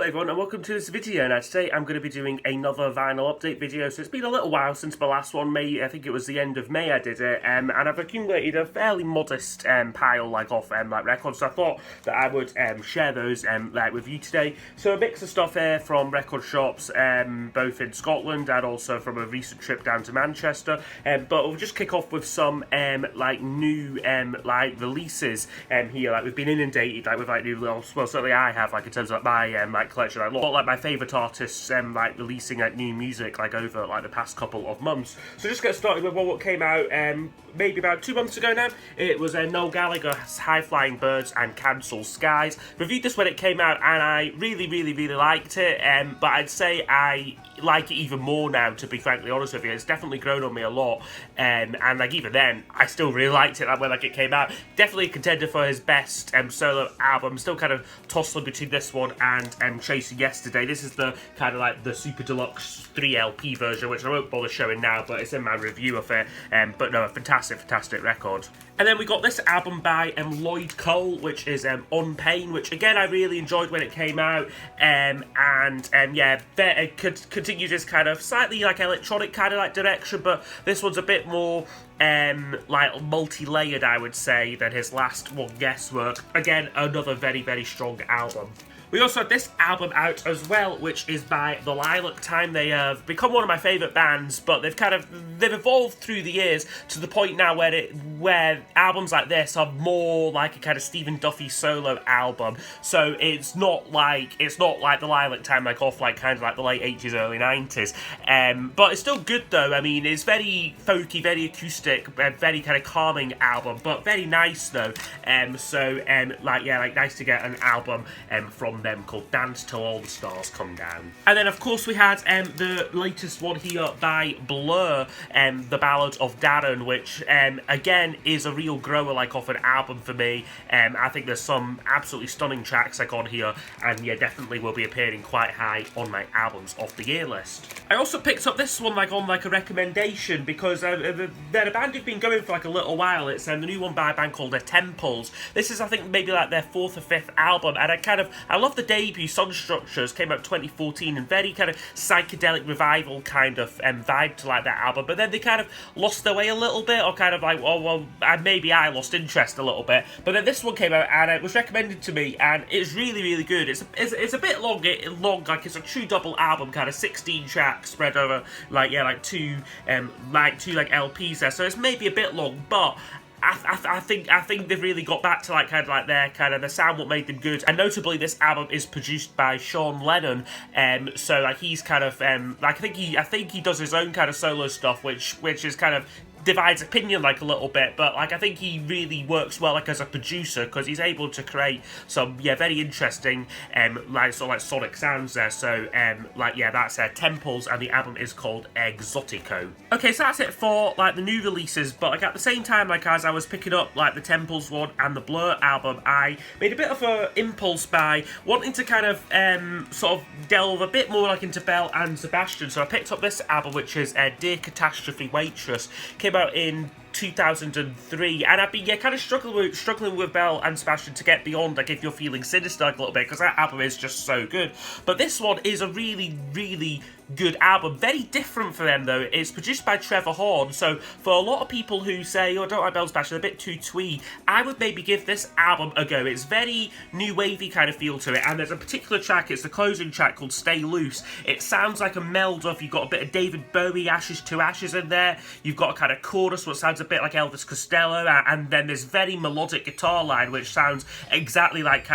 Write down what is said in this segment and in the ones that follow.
everyone and welcome to this video. Now today I'm going to be doing another vinyl update video. So it's been a little while since my last one. I think it was the end of May I did it, and I've accumulated a fairly modest pile of records. So I thought that I would share those with you today. So a mix of stuff here from record shops, both in Scotland and also from a recent trip down to Manchester. But we'll just kick off with some new releases here. We've been inundated with new, well certainly I have, in terms of my collection. A lot my favourite artists releasing new music over the past couple of months. So just get started with what came out maybe about 2 months ago now. It was Noel Gallagher's High Flying Birds and Cancelled Skies. Reviewed this when it came out and I really liked it, but I'd say I like it even more now, to be frankly honest with you. It's definitely grown on me a lot, and even then I still really liked it when it came out. Definitely a contender for his best solo album. Still kind of tossing between this one and Chasing Yesterday. This is the the super deluxe 3 LP version, which I won't bother showing now, but it's in my review of it. But no, a fantastic record. And then we got this album by Lloyd Cole, which is On Pain, which again I really enjoyed when it came out, it continues this slightly electronic direction, but this one's a bit more multi-layered, I would say, than his last one, Guesswork. Again, another very strong album. We also had this album out as well, which is by The Lilac Time. They have become one of my favourite bands, but they've evolved through the years to the point now where albums like this are more like a Stephen Duffy solo album. So it's not like The Lilac Time off the late 80s, early 90s. But it's still good though. I mean, it's very folky, very acoustic, very calming album, but very nice though. Nice to get an album from them called Dance Till All the Stars Come Down. And then of course we had the latest one here by Blur, The Ballad of Darren, which again is a real grower off an album for me. I think there's some absolutely stunning tracks on here, and definitely will be appearing quite high on my albums of the year list. I also picked up this one on a recommendation because they're a band who've been going for a little while. It's the new one by a band called The Temples. This is I think maybe their 4th or 5th album, and I love the debut. Sun Structures came out 2014 and very psychedelic revival vibe to that album, but then they lost their way a little bit, or maybe I lost interest a little bit. But then this one came out and it was recommended to me, and it's really good. It's a bit long, it's a true double album, 16 tracks spread over two LPs there, so it's maybe a bit long, but I think they've really got back to their the sound what made them good. And notably this album is produced by Sean Lennon, so he's I think he does his own solo stuff, which is divides opinion a little bit, but I think he really works well as a producer, because he's able to create some very interesting sonic sounds there. So that's Temples, and the album is called Exotico. Okay, so that's it for the new releases, but at the same time as I was picking up the Temples one and the Blur album, I made a bit of a impulse by wanting to sort of delve a bit more into Belle and Sebastian. So I picked up this album, which is Dear Catastrophe Waitress. Came out in 2003, and I've been struggling with Belle and Sebastian to get beyond If You're Feeling Sinister a little bit, because that album is just so good. But this one is a really good album. Very different for them though. It's produced by Trevor Horn, so for a lot of people who say, oh, I don't like Belle and Sebastian, a bit too twee, I would maybe give this album a go. It's very new wavy feel to it, and there's a particular track, it's the closing track called Stay Loose. It sounds like a meld of, you've got a bit of David Bowie, Ashes to Ashes in there, you've got a chorus what sounds a bit like Elvis Costello, and then this very melodic guitar line which sounds exactly like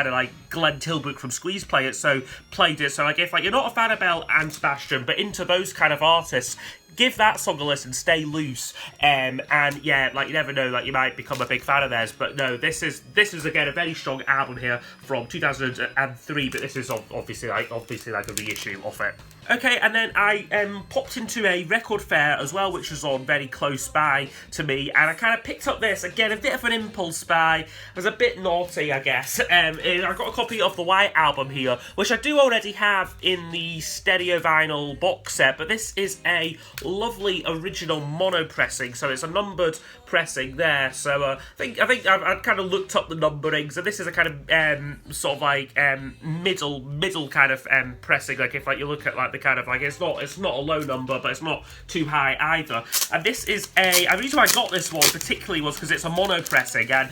Glenn Tilbrook from Squeeze played it. So if you're not a fan of Belle and Sebastian but into those artists, give that song a listen, Stay Loose, and you never know, you might become a big fan of theirs. But no, this is again a very strong album here from 2003, but this is obviously a reissue of it. Okay, and then I popped into a record fair as well, which was on very close by to me, and I picked up this, again, a bit of an impulse buy. I was a bit naughty, I guess. I got a copy of the White Album here, which I do already have in the stereo vinyl box set, but this is a lovely original mono pressing, so it's a numbered pressing there. So I think I've kind of looked up the numbering. So this is a kind of sort of like middle kind of pressing. Like if like you look at like the kind of like it's not a low number, but it's not too high either. And this is the reason why I got this one particularly was because it's a mono pressing, and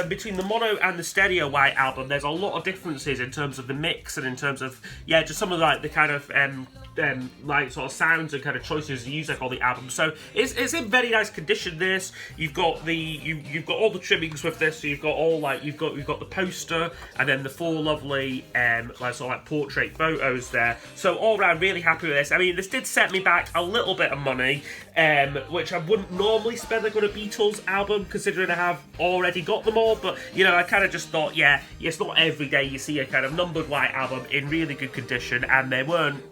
between the mono and the stereo white album, there's a lot of differences in terms of the mix and in terms of just some of like the kind of like sort of sounds and kind of choices you use like all the album. So it's in very nice condition. This you've got you've got all the trimmings with this. So you've got all like you've got the poster and then the 4 lovely like sort of like portrait photos there. So all around really happy with this. I mean, this did set me back a little bit of money, which I wouldn't normally spend like on a Beatles album considering I have already got them all. But you know, I kind of just thought, yeah, it's not every day you see a kind of numbered white album in really good condition, and they weren't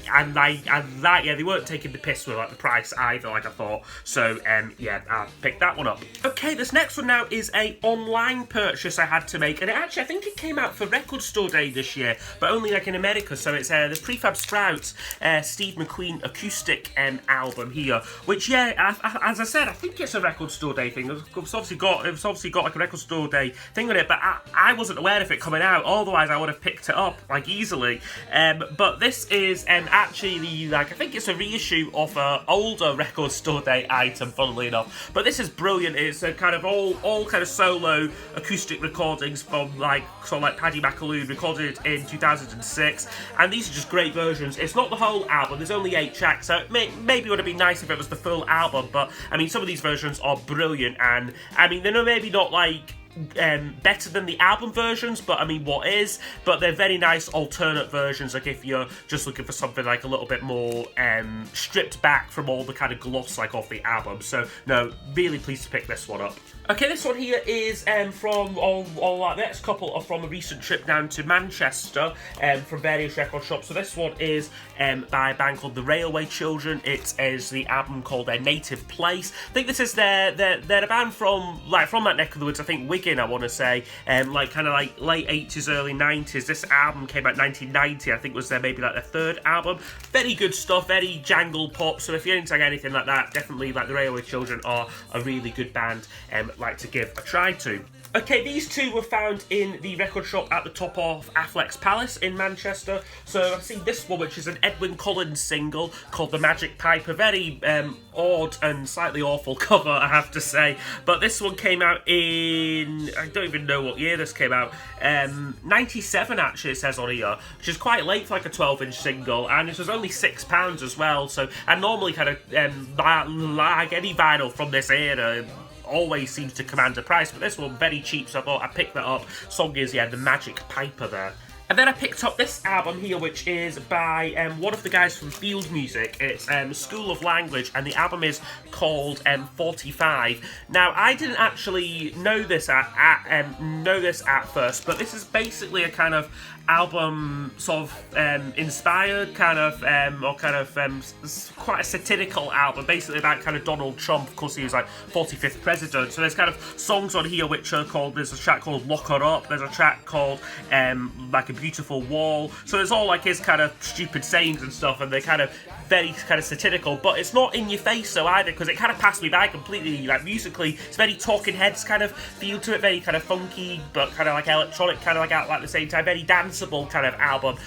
they weren't taking the piss with like the price either, like I thought. So yeah, I picked that one up. Okay, this next one now is a online purchase I had to make, and I think it came out for Record Store Day this year, but only like in America. So it's the Prefab Sprouts Steve McQueen acoustic album here, which as I said, I think it's a Record Store Day thing. It's obviously got like a Record Store Day thing on it, but I wasn't aware of it coming out. Otherwise, I would have picked it up like easily. But this is actually like I think it's a reissue of an older Record Store Day item, funnily enough. But this is brilliant. It's a kind of all kind of solo acoustic recordings from like sort of like Paddy McAloon, recorded in 2006, and these are just great versions. It's not the whole album. There's only 8 tracks, so it maybe would have been nice if it was the full album. But I mean, some of these versions are brilliant, and I mean they're maybe not like better than the album versions, but I mean what is, but they're very nice alternate versions, like if you're just looking for something like a little bit more stripped back from all the kind of gloss like off the album. So no, really pleased to pick this one up. Okay, this one here is from all like next couple are from a recent trip down to Manchester from various record shops. So this one is by a band called The Railway Children. It is the album called Their Native Place. I think this is they're a band from that neck of the woods. I think Wigan, I want to say, like kind of like late 80s, early 90s. This album came out 1990. I think was maybe like their 3rd album. Very good stuff, very jangle pop. So if you're into anything like that, definitely like The Railway Children are a really good band. Like to give a try to. Okay, these two were found in the record shop at the top of Affleck's Palace in Manchester. So I've seen this one, which is an Edwyn Collins single called The Magic Pipe. A very odd and slightly awful cover, I have to say. But this one came out in, I don't even know what year this came out, 97 actually it says on here, which is quite late for like a 12-inch single, and it was only £6 as well. So I normally kind of like any vinyl from this era always seems to command a price, but this one very cheap, so I thought I'd pick that up. Song is The Magic Piper there. And then I picked up this album here, which is by one of the guys from Field Music. It's School of Language, and the album is called 45. Now, I didn't actually know this at first, but this is basically a kind of album sort of inspired kind of or kind of quite a satirical album, basically about kind of Donald Trump. Of course, he was like 45th president. So there's kind of songs on here which are called, there's a track called Lock Her Up, there's a track called like A Beautiful Wall. So it's all like his kind of stupid sayings and stuff, and they're kind of very kind of satirical, but it's not in your face so either, because it kind of passed me by completely. Like musically, it's very Talking Heads kind of feel to it, very kind of funky, but kind of like electronic, kind of like at the same time, very danceable kind of album.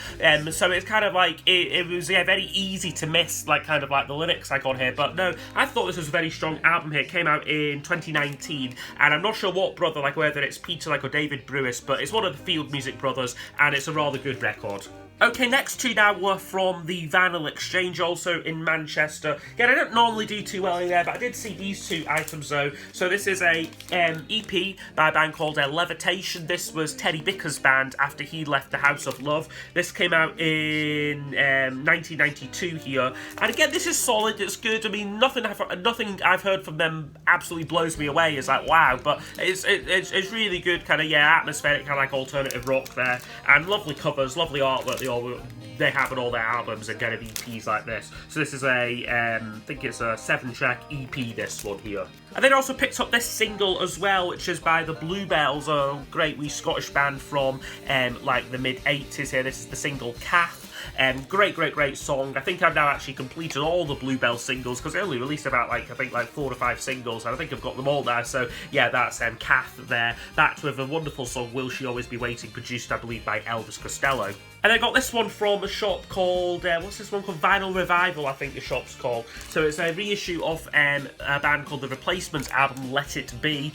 So it's kind of like it was very easy to miss, like kind of like the lyrics like on here. But no, I thought this was a very strong album here. It came out in 2019, and I'm not sure what brother, like whether it's Peter like or David Brewis, but it's one of the Field Music brothers, and it's a rather good record. Okay, next two now were from the Vinyl Exchange, also in Manchester. Again, I don't normally do too well in there, but I did see these two items though. So this is a EP by a band called Levitation. This was Teddy Bicker's band after he left the House of Love. This came out in 1992 here. And again, this is solid, it's good. I mean, nothing I've heard from them absolutely blows me away. It's like, wow, but it's really good, kind of, atmospheric, kind of like alternative rock there. And lovely covers, lovely artwork they have on all their albums and kind of EPs like this. So this is I think it's a 7-track EP, this one here. I then also picked up this single as well, which is by the Bluebells, a great wee Scottish band from like the mid-80s here. This is the single Calf. Great song. I think I've now actually completed all the Bluebell singles, because they only released about I think 4 to 5 singles, and I think I've got them all now. So yeah, that's Kath there, backed with a wonderful song, Will She Always Be Waiting, produced I believe by Elvis Costello. And I got this one from a shop called, what's this one called? Vinyl Revival, I think the shop's called. So it's a reissue of a band called The Replacements album, Let It Be.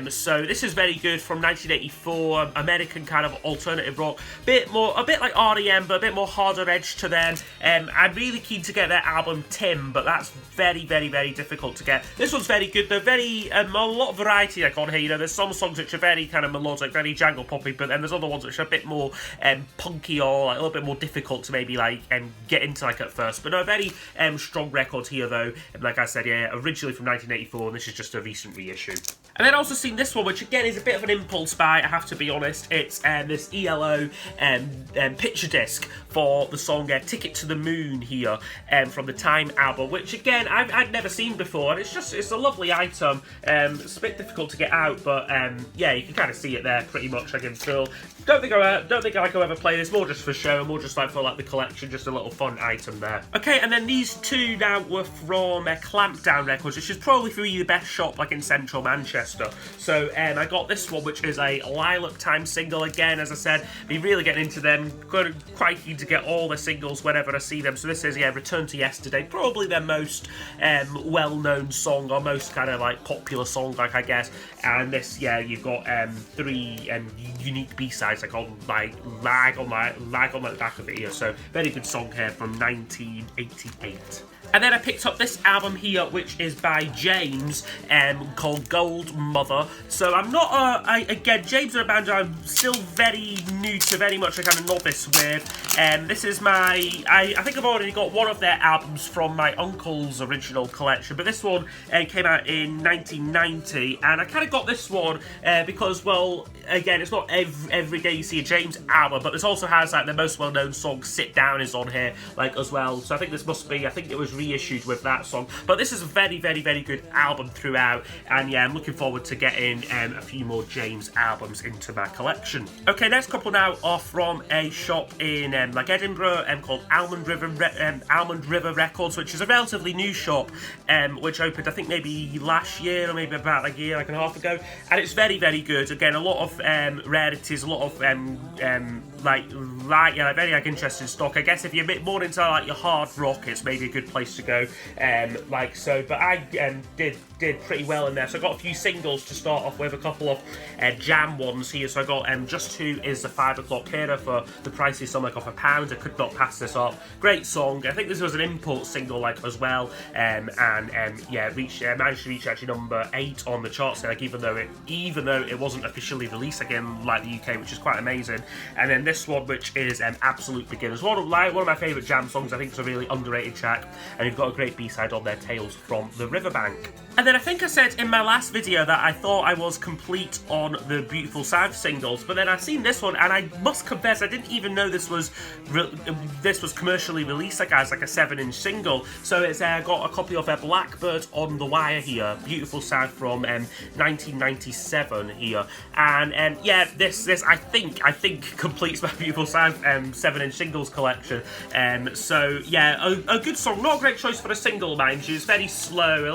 So this is very good, from 1984, American kind of alternative rock. A bit like REM, but a bit more harder edge to them. I'm really keen to get their album Tim, but that's very difficult to get. This one's very good. They're very, a lot of variety like on here. You know, there's some songs which are very kind of melodic, very jangle poppy, but then there's other ones which are a bit more punky, or like a little bit more difficult to maybe get into like at first. But no, a very strong record here though. Like I said, yeah, originally from 1984, and this is just a recent reissue. And then also seen this one, which again is a bit of an impulse buy, I have to be honest. It's this ELO picture disc for the song Ticket to the Moon here, from the Time album, which again I'd never seen before, and it's a lovely item. It's a bit difficult to get out, but yeah, you can kind of see it there pretty much. I can feel. Don't think I'll ever play this, more just for show, and more just like for like the collection, just a little fun item there. Okay, and then these two now were from Clampdown Records, which is probably for you the best shop like in central Manchester. So I got this one, which is a Lilac Time single. Again, as I said, be really getting into them. Quite keen to get all the singles whenever I see them. So this is Return to Yesterday, probably their most well-known song, or most kind of like popular song, like I guess. And this, yeah, you've got 3 unique B-sides, like on like lag on the back of it here. So very good song here from 1988. And then I picked up this album here, which is by James, called Gold Mother. So I'm not, again, James are a band I'm still very new to, very much a kind of novice with. This is I think I've already got one of their albums from my uncle's original collection, but this one came out in 1990, and I kind of got this one because, well, again, it's not every day you see a James album, but this also has like the most well-known song, Sit Down, is on here, like, as well. So I think this must be, I think it was reissued with that song, but this is a very good album throughout, and yeah, I'm looking forward to getting a few more James albums into my collection. Okay, next couple now are from a shop in like Edinburgh, called Almond River Records, which is a relatively new shop, which opened I think maybe last year, or maybe about like a year and a half ago, and it's very good. Again, a lot of rarities, a lot of very like interesting stock. I guess if you're a bit more into like your hard rock, it's maybe a good place to go, like so. But I did pretty well in there. So I got a few singles to start off with, a couple of jam ones here. So I got Just Who Is the 5 O'Clock Hero for the price of something like off £1. I could not pass this up. Great song. I think this was an import single like as well, and yeah, managed to reach actually number 8 on the charts. Like even though it wasn't officially released again like the UK, which is quite amazing. And then this one, which is Absolute Beginners, one of my favourite jam songs. I think it's a really underrated track, and you've got a great B-side on there, Tales from the Riverbank. And then I think I said in my last video that I thought I was complete on the Beautiful South singles, but then I've seen this one, and I must confess I didn't even know this was commercially released like as like a 7-inch single. So it's got a copy of Blackbird on the Wire here, Beautiful South from 1997 here, and yeah, this I think completes my Beautiful South 7-inch singles collection. So yeah, a good song, not a great choice for a single, mind you. It's very slow, a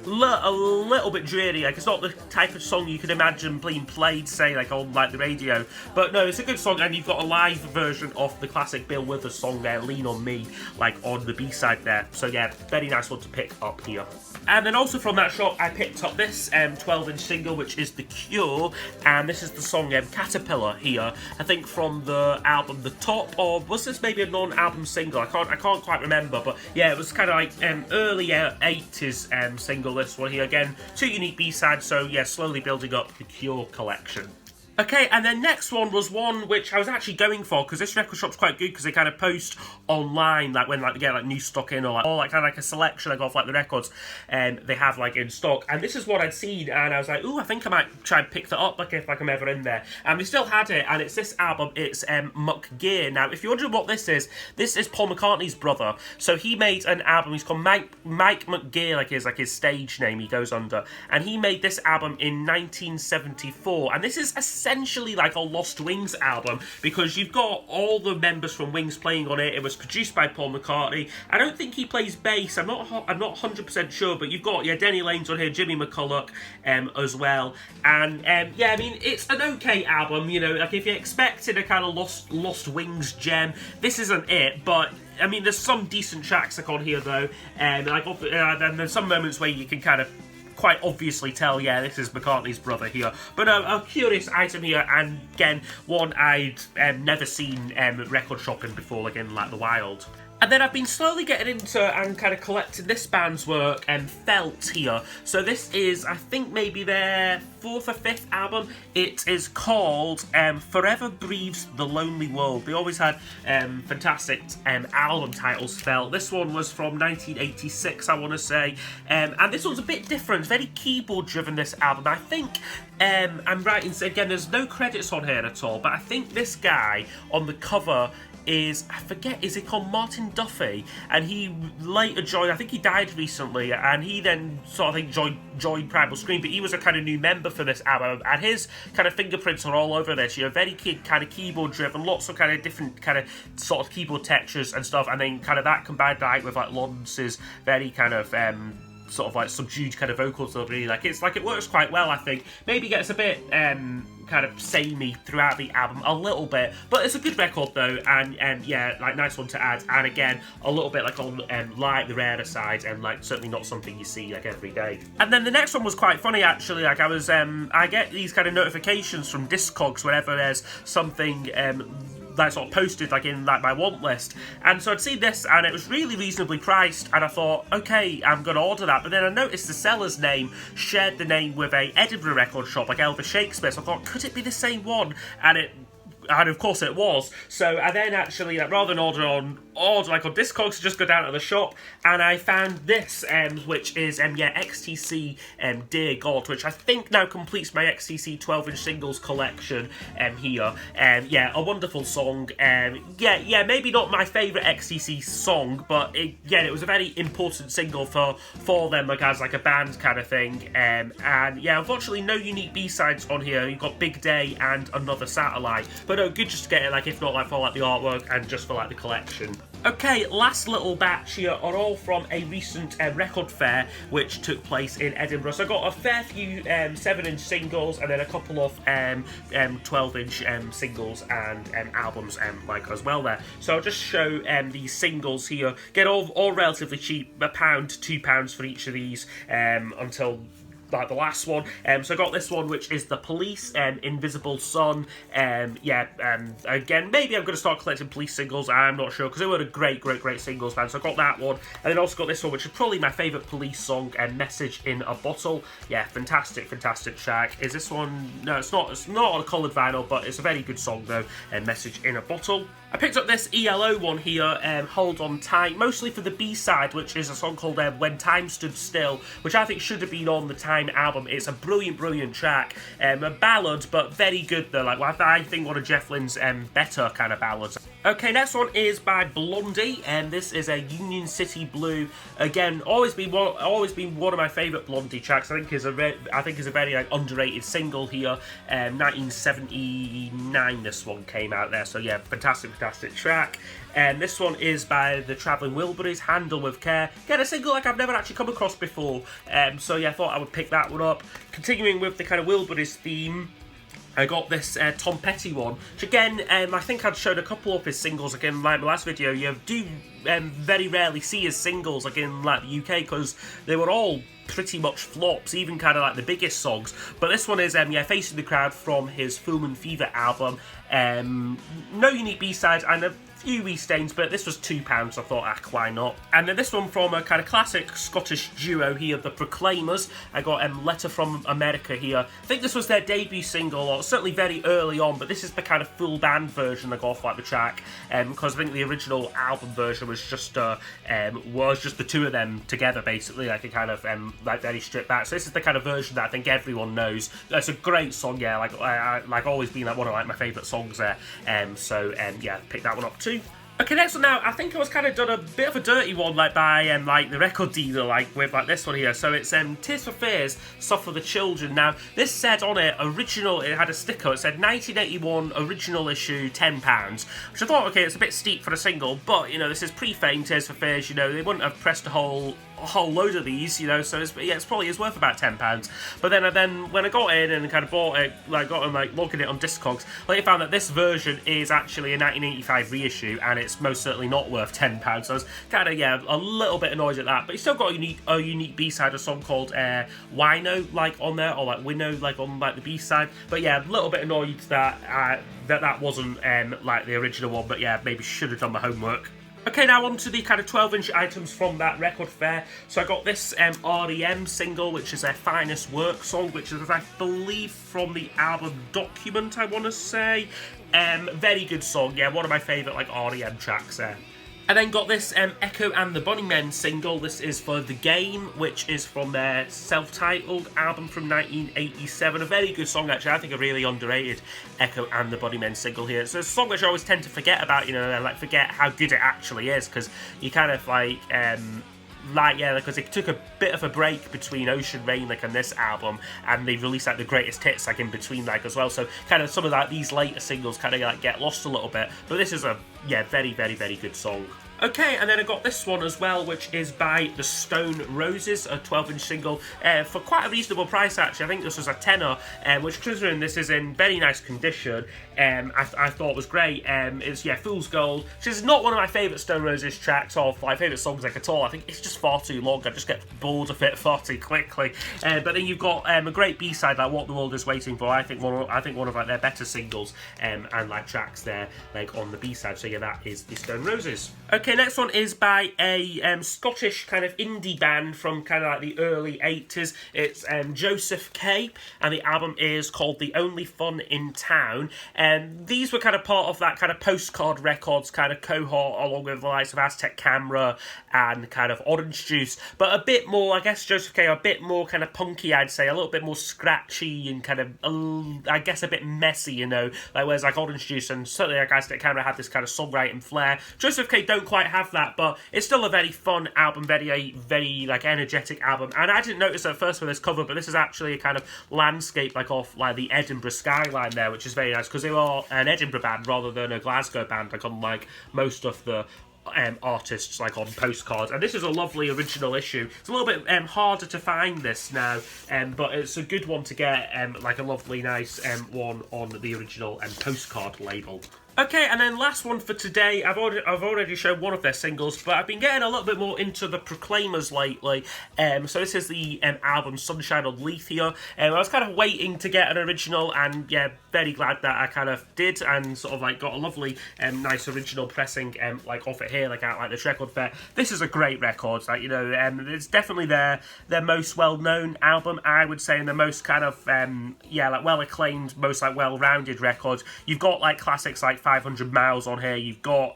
little bit dreary. Like, it's not the type of song you could imagine being played, say, like on like the radio. But no, it's a good song, and you've got a live version of the classic Bill Withers song there, Lean on Me, like on the B-side there. So yeah, very nice one to pick up here. And then also from that shop, I picked up this 12-inch single, which is The Cure, and this is the song Caterpillar here. I think from the album The Top, or was this maybe a non-album single? I can't quite remember, but yeah, it was kind of like early 80s single. This one here, again, 2 unique B-sides. So yeah, slowly building up the Cure collection. Okay, and then next one was one which I was actually going for, because this record shop's quite good, because they kind of post online, like when like they get like new stock in, or like kind of like a selection of like the records they have like in stock. And this is what I'd seen, and I was like, ooh, I think I might try and pick that up, like if like I'm ever in there. And we still had it, and it's this album. It's Muck Gear. Now, if you're wondering what this is Paul McCartney's brother. So he made an album. He's called Mike McGear, like his stage name he goes under, and he made this album in 1974, and this is a essentially like a Lost Wings album, because you've got all the members from Wings playing on it. It was produced by Paul McCartney. I don't think he plays bass. I'm not 100% sure, but you've got Denny Lane's on here, Jimmy McCulloch as well, and yeah, I mean, it's an okay album. You know, like if you expected a kind of Lost Wings gem, this isn't it, but I mean, there's some decent tracks like on here though, and and there's some moments where you can kind of quite obviously tell, yeah, this is McCartney's brother here. But a curious item here, and again, one I'd never seen record shopping before, like in like the wild. And then I've been slowly getting into and kind of collecting this band's work, Felt here. So this is, I think, maybe their 4th or 5th album. It is called Forever Breathes the Lonely World. They always had fantastic album titles, Felt. This one was from 1986, I want to say. And this one's a bit different, very keyboard-driven, this album. I think I'm right in saying, again, there's no credits on here at all, but I think this guy on the cover is, I forget, is it called Martin Duffy? And he later joined, I think he died recently, and he then sort of joined Primal Scream, but he was a kind of new member for this album, and his kind of fingerprints are all over this, you know, very kind of keyboard driven, lots of kind of different kind of sort of keyboard textures and stuff, and then kind of that combined like with like Lawrence's very kind of sort of like subdued kind of vocals delivery, like it's like it works quite well, I think. Maybe gets a bit kind of samey throughout the album a little bit, but it's a good record though, and yeah, like nice one to add, and again a little bit like on like the rarer side, and like certainly not something you see like every day. And then the next one was quite funny actually, like I get these kind of notifications from Discogs whenever there's something that sort of posted like in like my want list, and so I'd see this and it was really reasonably priced, and I thought, okay, I'm gonna order that, but then I noticed the seller's name shared the name with a Edinburgh record shop like Elvis Shakespeare, so I thought, could it be the same one? And of course it was. So I then actually, like, rather than order on Discogs, just go down to the shop, and I found this, which is XTC Dear God, which I think now completes my XTC 12-inch singles collection here. Yeah, a wonderful song. Yeah, maybe not my favourite XTC song, but it was a very important single for them, like as like a band kind of thing. And yeah, unfortunately no unique B-sides on here. You've got Big Day and Another Satellite, but no, good just to get it, like, if not like for like the artwork and just for like the collection. Okay, last little batch here are all from a recent record fair which took place in Edinburgh. So I got a fair few 7-inch singles, and then a couple of 12-inch singles and albums like as well there. So I'll just show these singles here. Get all relatively cheap, £1, £2 for each of these until like the last one. So I got this one, which is The Police, Invisible Sun. Again, maybe I'm going to start collecting Police singles, I'm not sure, because they were a great singles band. So I got that one, and then also got this one, which is probably my favourite Police song, Message in a Bottle. Yeah, fantastic track. Is this one? No, it's not on a coloured vinyl, but it's a very good song though, Message in a Bottle. I picked up this ELO one here, Hold On Tight, mostly for the B-side, which is a song called When Time Stood Still, which I think should have been on the Time album. It's a brilliant track, a ballad, but very good though, like I think one of Jeff Lynne's better kind of ballads. Okay, next one is by Blondie, and this is a Union City Blue. Again, always been one of my favourite Blondie tracks. I think is a very like underrated single here. 1979 this one came out there, so yeah, fantastic track. And this one is by the Travelling Wilburys, Handle With Care. Again, a single like I've never actually come across before. So yeah, I thought I would pick that one up. Continuing with the kind of Wilburys theme, I got this Tom Petty one, which again, I think I'd showed a couple of his singles, again, like my last video. You do very rarely see his singles, like in like the UK, because they were all pretty much flops, even kind of like the biggest songs. But this one is, Facing the Crowd from his Full Moon Fever album. No unique B-sides, and a few restains, but this was £2, I thought, why not? And then this one from a kind of classic Scottish duo here, The Proclaimers. I got Letter From America here. I think this was their debut single, or certainly very early on, but this is the kind of full band version I got off like the track, because I think the original album version was just the two of them together, basically, like a kind of like very stripped back. So this is the kind of version that I think everyone knows. It's a great song, yeah, like always been like one of like my favourite songs there. Yeah, pick that one up too. Okay, next one now. I think I was kind of done a bit of a dirty one, like by like the record dealer, like with like this one here. So it's Tears for Fears, Suffer the Children. Now this said on it original. It had a sticker. It said 1981 original issue, £10. Which I thought, okay, it's a bit steep for a single, but you know this is pre-fame Tears for Fears. You know they wouldn't have pressed a whole load of these, you know, so it's probably worth about £10. But then when I got in and kind of bought it, like got and like looking at it on Discogs, I found that this version is actually a 1985 reissue, and it's most certainly not worth £10. So I was kind of a little bit annoyed at that. But you still got a unique B-side, a song called Wino like on there, or like Winnow like on like the B-side. But yeah, a little bit annoyed that that wasn't like the original one. But yeah, maybe should have done my homework. Okay, now on to the kind of 12-inch items from that record fair. So I got this REM single, which is their Finest Work song, which is, I believe, from the album Document, I want to say. Very good song, yeah, one of my favourite like REM tracks there. I then got this Echo and the Bunnymen single. This is for The Game, which is from their self-titled album from 1987. A very good song, actually. I think a really underrated Echo and the Bunnymen single here. It's a song which I always tend to forget about, you know, and like forget how good it actually is, because you kind of like because it took a bit of a break between Ocean Rain like on this album, and they released like the greatest hits like in between like as well, so kind of some of these later singles kind of like get lost a little bit, but this is a very good song. Okay, and then I got this one as well, which is by the Stone Roses, a 12-inch single, for quite a reasonable price, actually. I think this was a tenner, which, considering this is in very nice condition, I thought was great. It's, Fool's Gold, which is not one of my favourite Stone Roses tracks, or my favourite songs like at all. I think it's just far too long. I just get bored of it far too quickly. But then you've got a great B-side like What the World Is Waiting For. I think one of like their better singles and like tracks there like on the B-side. So yeah, that is the Stone Roses. Okay, next one is by a Scottish kind of indie band from kind of like the early 80s. It's Joseph K, and the album is called The Only Fun in Town. And these were kind of part of that kind of Postcard Records kind of cohort, along with the likes of Aztec Camera and kind of Orange Juice. But a bit more, I guess Joseph K, a bit more kind of punky, I'd say, a little bit more scratchy and kind of, I guess, a bit messy, you know, like whereas like Orange Juice and certainly like Aztec Camera had this kind of songwriting flair. Joseph K don't quite have that, but it's still a very fun album, very like energetic album. And I didn't notice at first with this cover, but this is actually a kind of landscape like off like the Edinburgh skyline there, which is very nice because they are an Edinburgh band rather than a Glasgow band, like unlike most of the artists like on Postcards. And this is a lovely original issue. It's a little bit harder to find this now, but it's a good one to get, like a lovely nice one on the original Postcard label. Okay, and then last one for today. I've already shown one of their singles, but I've been getting a little bit more into the Proclaimers lately. So this is the album Sunshine on Leith here. I was kind of waiting to get an original, and yeah, very glad that I kind of did, and sort of like got a lovely, nice original pressing, like off it here, like out like this record fair. This is a great record. Like, you know, it's definitely their most well-known album, I would say, and the most kind of like well acclaimed, most like well-rounded record. You've got like classics like 500 Miles on here. You've got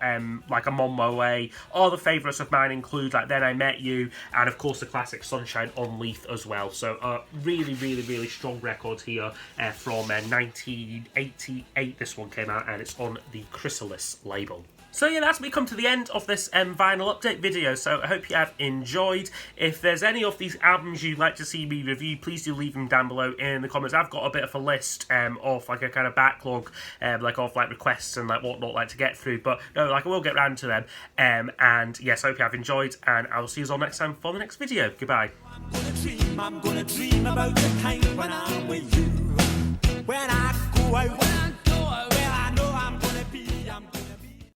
like I'm On My Way. All the favourites of mine include like Then I Met You, and of course the classic Sunshine on Leith as well. So really strong record here from 1988. This one came out, and it's on the Chrysalis label. So yeah, that's me come to the end of this vinyl update video, so I hope you have enjoyed. If there's any of these albums you'd like to see me review, please do leave them down below in the comments. I've got a bit of a list of like a kind of backlog like of like requests and like whatnot like to get through, but no, like I will get round to them. And yes, I hope you have enjoyed, and I will see you all next time for the next video. Goodbye. I'm gonna dream about the time when I'm with you, when I go out.